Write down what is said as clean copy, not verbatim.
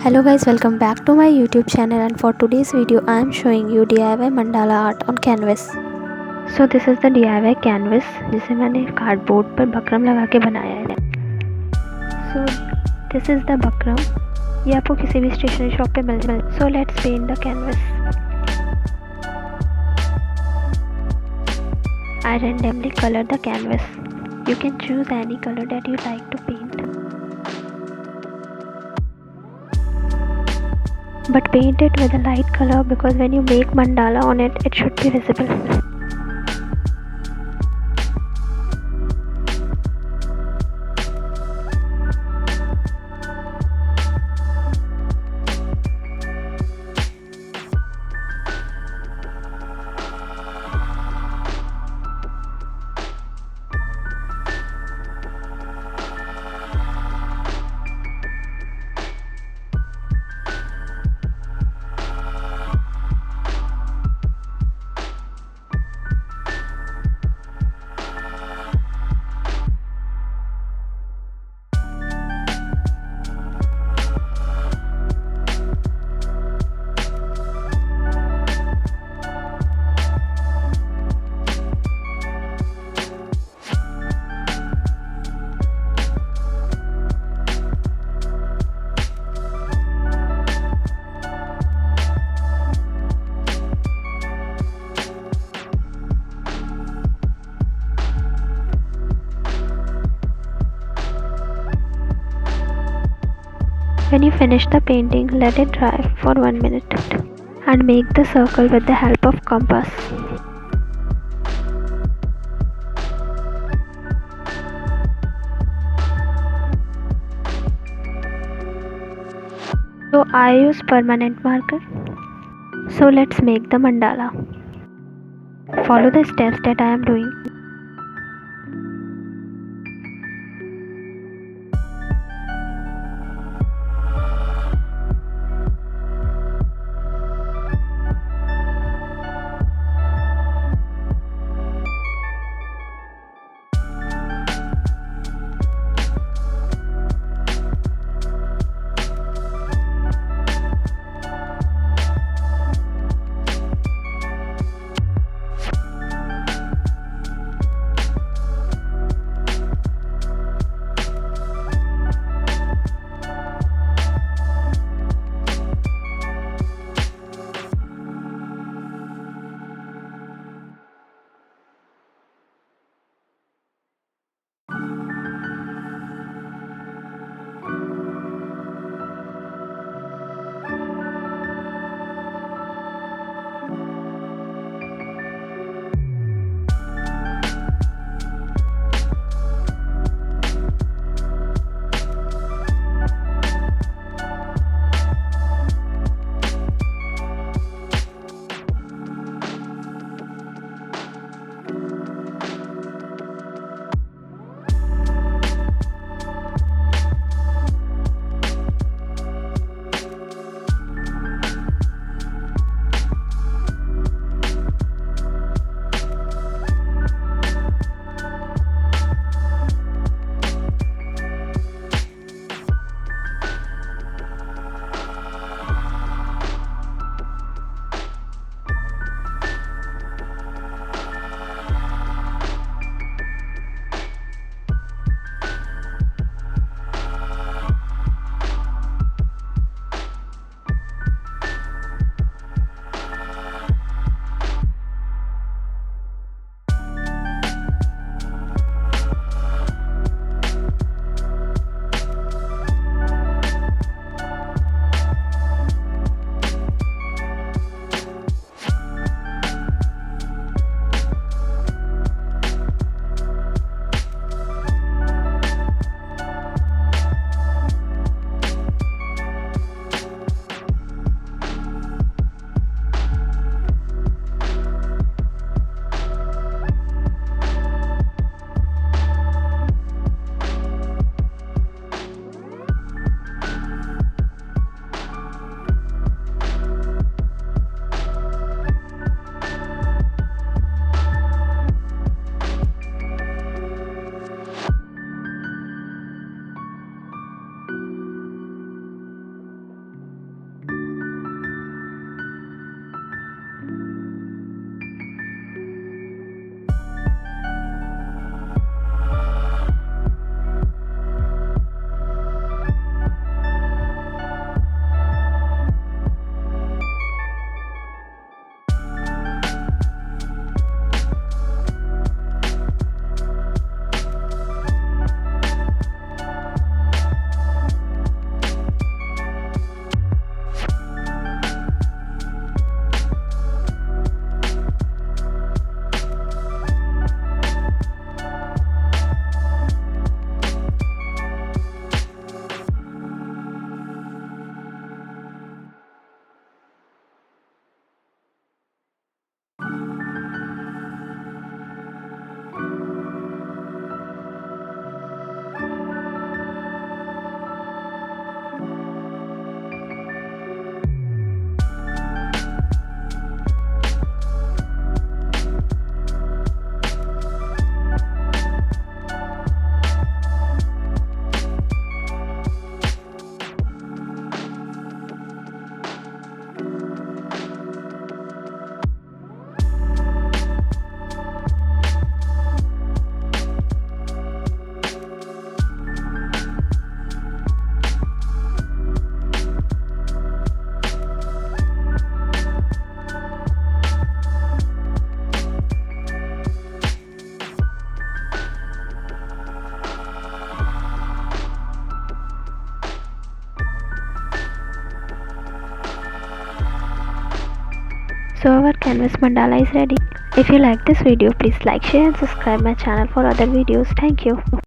Hello guys, welcome back to my YouTube channel, and for today's video I am showing you DIY mandala art on canvas. So this is the DIY canvas जिसे मैंने cardboard पर buckram लगा के बनाया है. So this is the buckram. ये आपको किसी भी स्टेशनरी शॉप पे मिल जाए. So let's paint the canvas. I randomly color the canvas. You can choose any color that you like to paint. But paint it with a light color because when you make mandala on it, it should be visible. When you finish the painting, let it dry for 1 minute and make the circle with the help of compass. So I use permanent marker. So let's make the mandala. Follow the steps that I am doing. So our canvas mandala is ready. If you like this video, please like, share and subscribe my channel for other videos. Thank you.